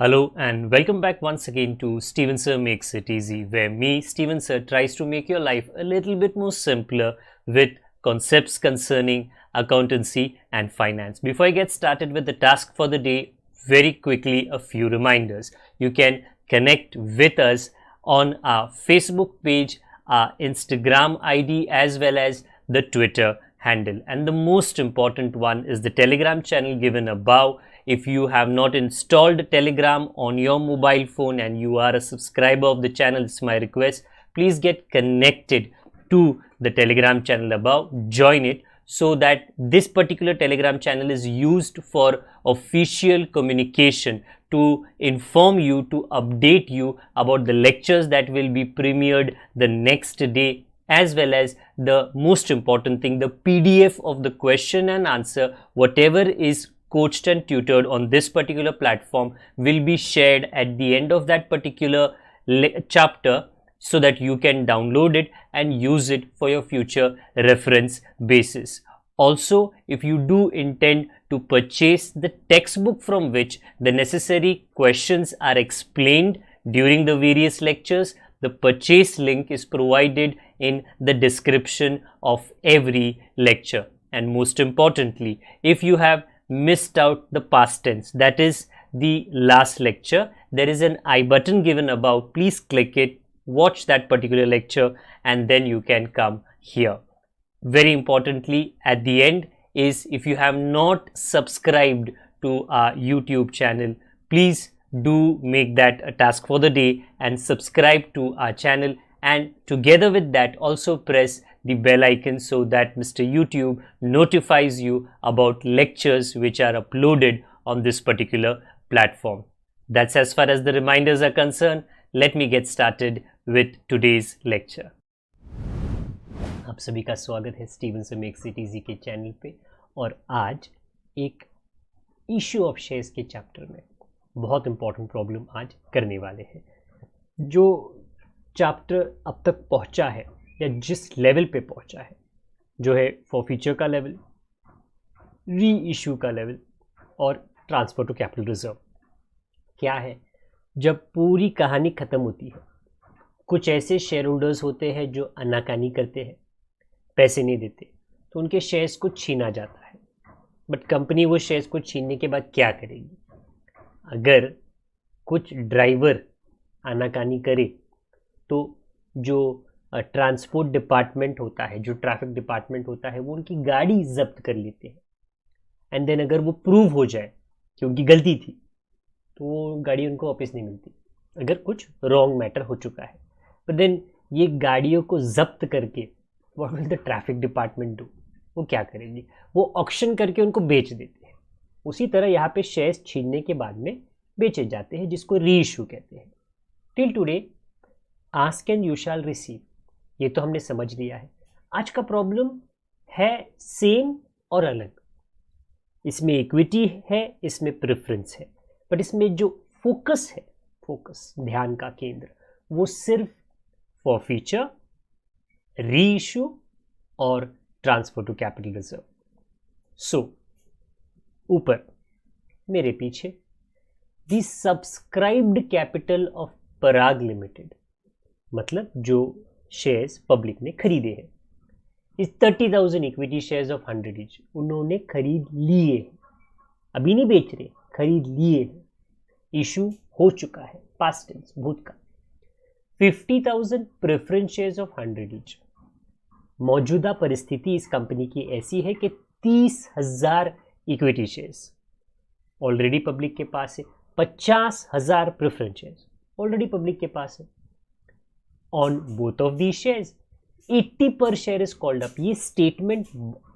Hello and welcome back once again to Steven Sir Makes It Easy, where me, Steven Sir, tries to make your life a little bit more simpler with concepts concerning accountancy and finance. Before I get started with the task for the day, very quickly a few reminders. You can connect with us on our Facebook page, our Instagram ID, as well as the Twitter handle. And the most important one is the Telegram channel given above. If you have not installed Telegram on your mobile phone and you are a subscriber of the channel, it's my request, please get connected to the Telegram channel above, join it, so that this particular Telegram channel is used for official communication to inform you, to update you about the lectures that will be premiered the next day, as well as the most important thing, the PDF of the question and answer, whatever is coached and tutored on this particular platform will be shared at the end of that particular chapter, so that you can download it and use it for your future reference basis. Also, if you do intend to purchase the textbook from which the necessary questions are explained during the various lectures, the purchase link is provided in the description of every lecture. And most importantly, if you have missed out the past tense, that is the last lecture, there is an I button given above. Please click it, watch that particular lecture, and then you can come here. Very importantly, at the end is, if you have not subscribed to our YouTube channel, please do make that a task for the day and subscribe to our channel, and together with that also press the bell icon so that Mr. YouTube notifies you about lectures which are uploaded on this particular platform. That's as far as the reminders are concerned. Let me get started with today's lecture. आप सभी का स्वागत है Steven sir makes it easy के channel पे, और आज एक इशू ऑफ शेयर्स के चैप्टर में बहुत इंपॉर्टेंट प्रॉब्लम आज करने वाले हैं। जो चैप्टर अब तक पहुंचा है या जिस लेवल पे पहुंचा है, जो है फॉरफीचर का लेवल, री इशू का लेवल और ट्रांसफर टू कैपिटल रिजर्व। क्या है, जब पूरी कहानी ख़त्म होती है, कुछ ऐसे शेयर होल्डर्स होते हैं जो आनाकानी करते हैं, पैसे नहीं देते, तो उनके शेयर्स को छीना जाता है। बट कंपनी वो शेयर्स को छीनने के बाद क्या करेगी? अगर कुछ ड्राइवर आनाकानी करे तो जो ट्रांसपोर्ट डिपार्टमेंट होता है, जो ट्रैफिक डिपार्टमेंट होता है, वो उनकी गाड़ी जब्त कर लेते हैं। एंड देन अगर वो प्रूव हो जाए कि उनकी गलती थी, तो वो गाड़ी उनको वापस नहीं मिलती, अगर कुछ रॉन्ग मैटर हो चुका है। बट देन ये गाड़ियों को जब्त करके what will the traffic department do? वो क्या करेंगे? वो ऑक्शन करके उनको बेच देते हैं। उसी तरह यहाँ पे शेयर्स छीनने के बाद में बेचे जाते हैं, जिसको री इशू कहते हैं। Till today ask and you shall receive, ये तो हमने समझ लिया है। आज का प्रॉब्लम है सेम और अलग। इसमें इक्विटी है, इसमें प्रेफरेंस है, बट इसमें जो फोकस है, फोकस ध्यान का केंद्र, वो सिर्फ फॉरफीचर, री इशू और ट्रांसफर टू कैपिटल रिजर्व। सो ऊपर मेरे पीछे the subscribed capital of Parag limited, मतलब जो शेयर्स पब्लिक ने खरीदे हैं, इस 30,000 इक्विटी शेयर्स ऑफ 100 ईच उन्होंने खरीद लिए, अभी नहीं बेच रहे, खरीद लिए हैं। इशू हो चुका है, पास्ट टेंस, भूतकाल। 50,000 प्रेफरेंस शेयर्स ऑफ 100 ईच। मौजूदा परिस्थिति इस कंपनी की ऐसी है कि 30,000 इक्विटी शेयर्स ऑलरेडी पब्लिक के पास है, 50,000 प्रेफरेंस शेयर्स ऑलरेडी पब्लिक के पास है। On both of the shares 80 पर शेयर इज कॉल्ड अप। ये स्टेटमेंट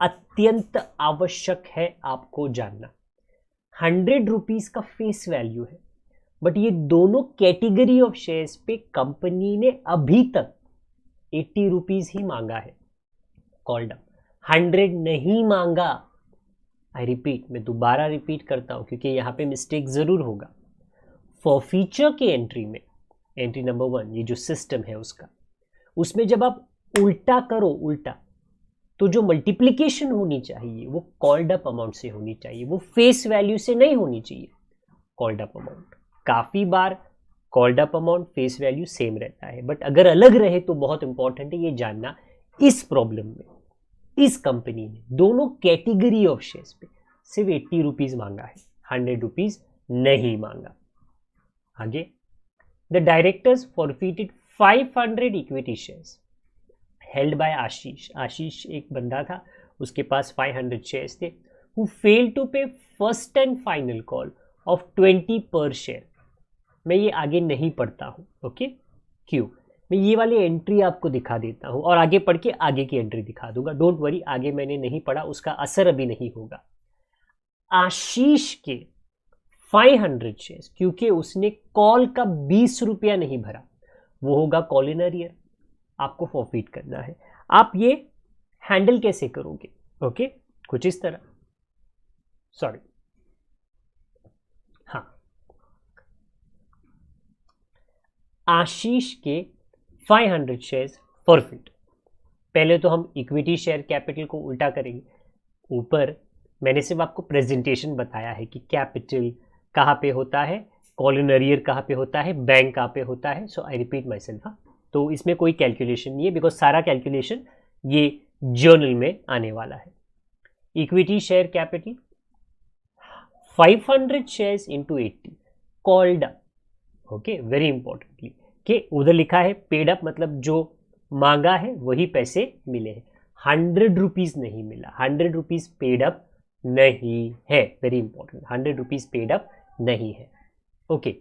अत्यंत आवश्यक है आपको जानना। 100 रुपीज का फेस वैल्यू है, बट ये दोनों कैटेगरी ऑफ शेयर्स पे कंपनी ने अभी तक 80 रुपीज ही मांगा है, कॉल्ड अप, 100 नहीं मांगा। आई रिपीट, मैं दोबारा रिपीट करता हूं क्योंकि यहां पे मिस्टेक जरूर होगा। फॉरफीचर के एंट्री में, एंट्री नंबर 1, ये जो सिस्टम है उसका, उसमें जब आप उल्टा करो, उल्टा, तो जो मल्टीप्लिकेशन होनी चाहिए वो कॉल्ड अप अमाउंट से होनी चाहिए, वो फेस वैल्यू से नहीं होनी चाहिए, कॉल्ड अप अमाउंट। काफी बार called up amount face value same रहता है, बट अगर अलग रहे तो बहुत इंपॉर्टेंट है ये जानना। इस प्रॉब्लम में इस कंपनी ने दोनों कैटेगरी ऑफ शेयर्स पे सिर्फ 80 रुपीज मांगा है, 100 रुपीज नहीं मांगा। आगे, the directors forfeited 500 equity shares held by Ashish. Ashish एक बंदा था, उसके पास 500 शेयर्स थे, who failed to pay first and final call of 20 per share. मैं ये आगे नहीं पढ़ता हूँ, ओके, क्यों? मैं ये वाली एंट्री आपको दिखा देता हूँ और आगे पढ़ के आगे की एंट्री दिखा दूंगा। डोंट वरी, आगे मैंने नहीं पढ़ा, उसका असर अभी नहीं होगा। आशीष के 500 शेयर्स, क्योंकि उसने कॉल का 20 रुपया नहीं भरा, वो होगा कॉल इन अरियर, आपको फॉरफिट करना है। आप ये हैंडल कैसे करोगे? ओके, कुछ इस तरह, सॉरी, हाँ, आशीष के 500 शेयर्स फॉरफिट। पहले तो हम इक्विटी शेयर कैपिटल को उल्टा करेंगे। ऊपर मैंने सिर्फ आपको प्रेजेंटेशन बताया है कि कैपिटल कहाँ पे होता है, कॉल इन अरियर कहाँ पे होता है, बैंक कहाँ पे होता है। सो आई रिपीट माई सेल्फ। हाँ, तो इसमें कोई कैलकुलेशन नहीं है, बिकॉज सारा कैलकुलेशन ये जर्नल में आने वाला है। Equity share capital 500 shares into 80 called up, okay, very importantly कि उधर लिखा है पेड अप, मतलब जो मांगा है वही पैसे मिले हैं। 100 रुपीज नहीं मिला, 100 रुपीज पेड अप नहीं है, very important, 100 rupees paid up नहीं है। ओके,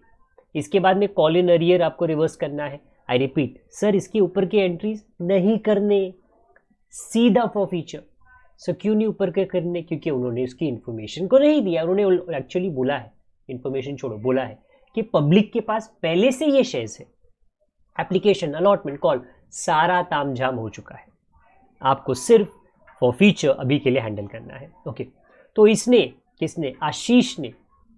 इसके बाद में कॉल इन अरियर आपको रिवर्स करना है। आई रिपीट सर, इसके ऊपर के एंट्रीज नहीं करने, सीधा फॉरफीचर। सो क्यों नहीं ऊपर के करने? क्योंकि उन्होंने उसकी इंफॉर्मेशन को नहीं दिया। उन्होंने एक्चुअली बोला है, इंफॉर्मेशन छोड़ो, बोला है कि पब्लिक के पास पहले से ये शेयर्स है, एप्लीकेशन, अलॉटमेंट, कॉल, सारा तामझाम हो चुका है, आपको सिर्फ फॉरफीचर अभी के लिए हैंडल करना है। ओके, तो इसने, किसने? आशीष ने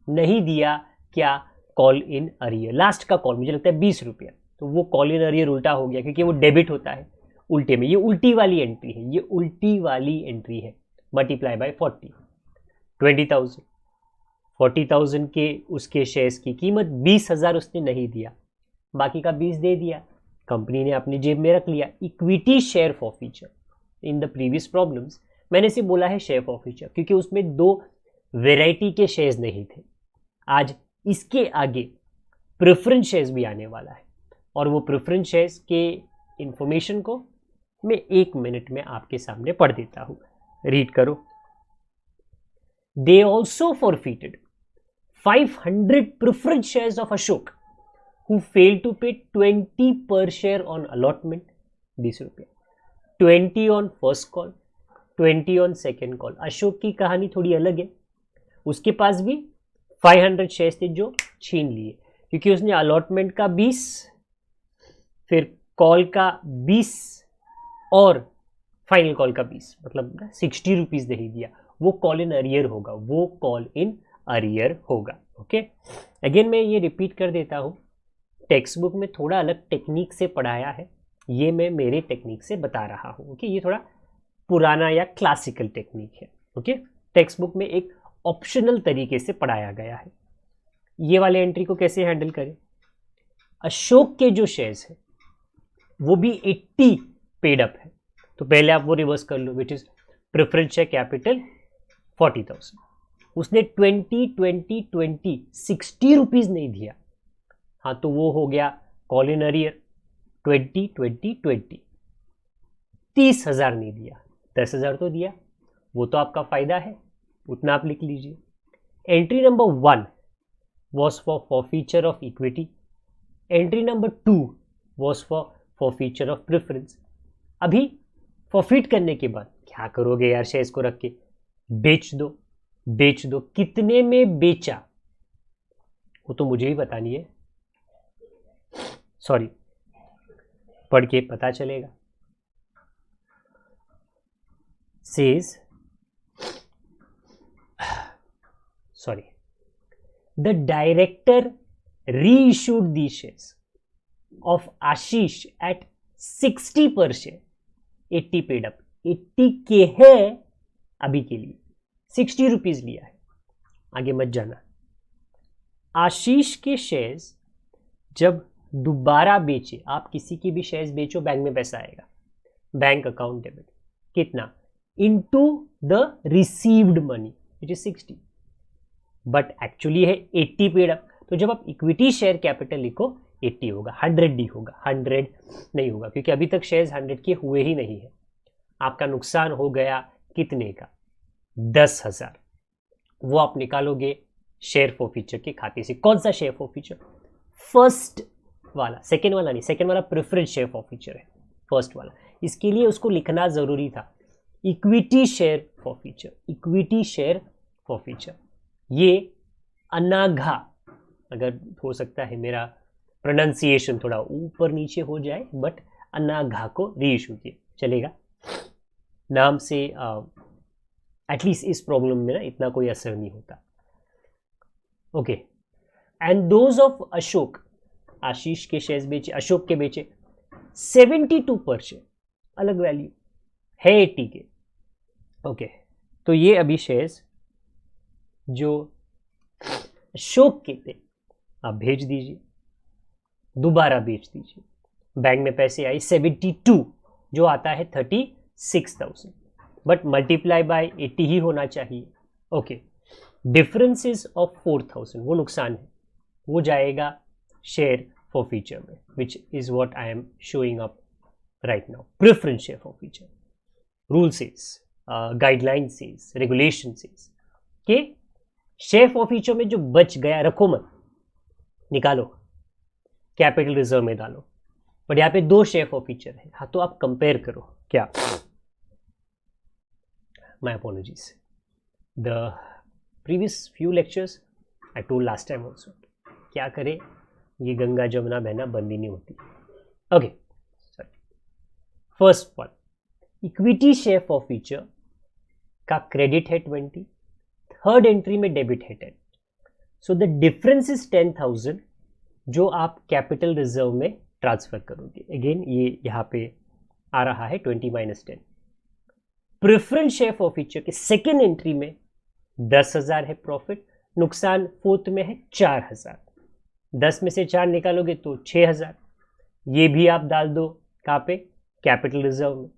नहीं दिया क्या? कॉल इन अरियर, लास्ट का कॉल, मुझे लगता है 20 रुपया, तो वो कॉल इन अरियर उल्टा हो गया क्योंकि वो डेबिट होता है उल्टे में। ये उल्टी वाली एंट्री है, ये उल्टी वाली एंट्री है। मल्टीप्लाई बाय 40, 20,000, 40,000 के उसके शेयर्स की कीमत 20,000 उसने नहीं दिया, बाकी का 20 दे दिया, कंपनी ने अपनी जेब में रख लिया। Equity share forfeiture in the previous problems मैंने सिर्फ बोला है शेयर फॉरफीचर क्योंकि उसमें दो वेराइटी के शेयर्स नहीं थे। आज इसके आगे प्रेफरेंस शेयर्स भी आने वाला है और वो प्रेफरेंस शेयर्स के इंफॉर्मेशन को मैं 1 मिनट में आपके सामने पढ़ देता हूं, रीड करो। They also forfeited 500 preference shares of Ashok who failed to pay 20 per share on allotment, 20 रुपया, 20 on first call, 20 on second call। Ashok की कहानी थोड़ी अलग है, उसके पास भी 500 शेयर्स थे जो छीन लिए क्योंकि उसने अलॉटमेंट का 20, फिर कॉल का 20 और फाइनल कॉल का 20, मतलब 60 रुपीज नहीं दिया। वो कॉल इन अरियर होगा, वो कॉल इन अरियर होगा। ओके, अगेन मैं ये रिपीट कर देता हूँ, टेक्स्ट बुक में थोड़ा अलग टेक्निक से पढ़ाया है, ये मैं मेरे टेक्निक से बता रहा हूँ। ओके, ये थोड़ा पुराना या क्लासिकल टेक्निक है। ओके, टेक्स्ट बुक में एक ऑप्शनल तरीके से पढ़ाया गया है। ये वाले एंट्री को कैसे हैंडल करें? अशोक के जो शेयर्स है वो भी 80 पेड अप है, तो पहले आप वो रिवर्स कर लो, which is preference share capital 40,000। उसने 60 रुपीज नहीं दिया, हाँ, तो वो हो गया कॉल इन अरियर। 20 30,000 नहीं दिया, 10,000 तो दिया, वो तो आपका फायदा है, उतना आप लिख लीजिए। Entry number 1 was for forfeiture of equity, entry number 2 was for forfeiture of preference। अभी फॉरफिट करने के बाद क्या करोगे यार? शेयर्स को रख के बेच दो, बेच दो। कितने में बेचा वो तो मुझे ही बतानी है, सॉरी, पढ़ के पता चलेगा। Says, sorry, the director reissued the shares of Ashish at 60 per share, 80 paid up, 80 के है अभी के लिए, 60 रुपीज लिया है, आगे मत जाना। आशीष के शेयर्स जब दोबारा बेचे, आप किसी की भी शेयर्स बेचो, बैंक में पैसा आएगा, बैंक अकाउंट डेबिट, कितना, into the received money which is 60, but actually है 80 पेड अप। तो जब आप इक्विटी शेयर कैपिटल लिखो 80 होगा, 100 होगा, 100 नहीं होगा क्योंकि अभी तक शेयर्स 100 के हुए ही नहीं है। आपका नुकसान हो गया कितने का, 10,000, वो आप निकालोगे शेयर फॉरफीचर के खाते से। कौन सा शेयर फॉरफीचर, फर्स्ट वाला, सेकेंड वाला नहीं, सेकेंड वाला प्रेफरेंस शेयर फॉरफीचर है, फर्स्ट वाला। इसके लिए उसको लिखना जरूरी था, equity share forfeiture, equity share forfeiture. ये अनाघा, अगर हो सकता है मेरा प्रोनाउंसिएशन थोड़ा ऊपर नीचे हो जाए, बट अनाघा को रीइशू किए चलेगा, नाम से एटलीस्ट इस प्रॉब्लम में ना इतना कोई असर नहीं होता। Okay, and those of Ashok, Ashish के शेयर्स बेचे, अशोक के बेचे 72 पर शेयर, अलग वैल्यू है 80 के। ओके, तो ये अभी शेयर्स जो अशोक के थे आप भेज दीजिए, दोबारा बेच दीजिए, बैंक में पैसे आई 72, जो आता है 36,000, बट मल्टीप्लाई बाय 80 ही होना चाहिए। ओके, डिफरेंसेस ऑफ 4,000 वो नुकसान है, वो जाएगा शेयर फॉरफीचर में, which is what I am showing up right now. Preference share forfeiture, rule says, guideline says, regulation says के शेयर फॉरफीचर में जो बच गया रखो मत, निकालो, कैपिटल रिजर्व में डालो। बट यहाँ पे 2 शेयर फॉरफीचर है, हाँ, तो आप कंपेयर करो। क्या, my apologies, the previous few lectures I told last time also, क्या करें, ये गंगा जमुना बहना बंद ही नहीं होती। Okay, first one, equity share forfeiture का क्रेडिट है 20, थर्ड एंट्री में डेबिट है 10, सो द डिफरेंस इज 10,000 जो आप कैपिटल रिजर्व में ट्रांसफर करोगे। अगेन ये यहाँ पे आ रहा है 20 - 10। प्रेफरेंस शेयर फॉरफीचर के सेकेंड एंट्री में 10,000 है प्रॉफिट, नुकसान फोर्थ में है 4,000, 10 में से 4 निकालोगे तो 6,000, ये भी आप डाल दो कहाँ पे, कैपिटल रिजर्व में।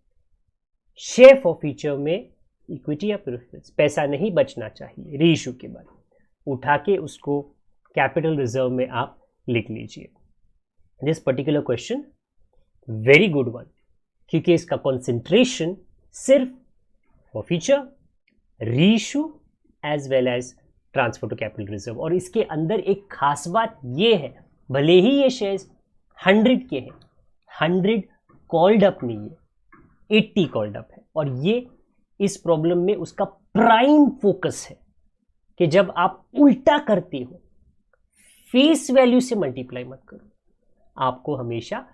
शेयर फॉरफीचर में इक्विटी या प्रेफरेंस पैसा नहीं बचना चाहिए, रीइशू के बाद उठा के उसको कैपिटल रिजर्व में आप लिख लीजिए। This particular question very good one, क्योंकि इसका कंसंट्रेशन सिर्फ forfeiture, reissue as well as transfer to capital reserve. और इसके अंदर एक खास बात ये है, भले ही ये शेयर्स 100 के हैं, 100 कॉल्ड अप नहीं है, 80 कॉल्ड अप है, और ये इस प्रॉब्लम में उसका प्राइम फोकस है कि जब आप उल्टा करते हो, फेस वैल्यू से मल्टीप्लाई मत करो, आपको हमेशा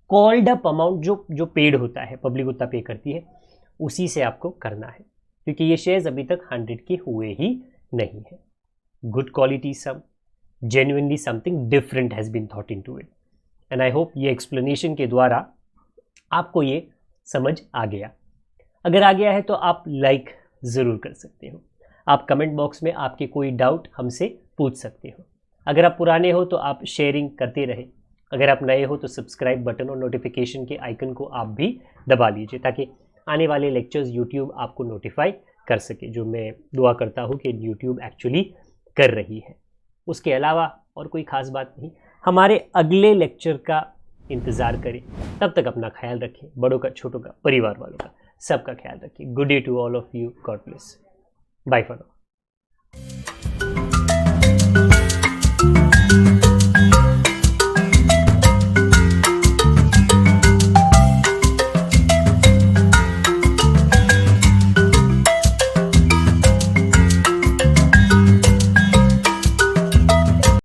कॉल्ड अप अमाउंट जो पेड होता है, पब्लिक उतना पे करती है, उसी से आपको करना है, क्योंकि ये शेयर्स अभी तक 100 के हुए ही नहीं है। Good quality some, genuinely something different has been thought into it, and I hope ये एक्सप्लेनेशन के द्वारा आपको ये समझ आ गया। अगर आ गया है तो आप लाइक ज़रूर कर सकते हो, आप कमेंट बॉक्स में आपके कोई डाउट हमसे पूछ सकते हो। अगर आप पुराने हो तो आप शेयरिंग करते रहे, अगर आप नए हो तो सब्सक्राइब बटन और नोटिफिकेशन के आइकन को आप भी दबा लीजिए, ताकि आने वाले लेक्चर्स यूट्यूब आपको नोटिफाई कर सके, जो मैं दुआ करता हूँ कि यूट्यूब एक्चुअली कर रही है। उसके अलावा और कोई ख़ास बात नहीं, हमारे अगले लेक्चर का इंतज़ार करें। तब तक अपना ख्याल रखें, बड़ों का, छोटों का, परिवार वालों का, सबका ख्याल रखिए। Good day to all of you, God bless, bye for now.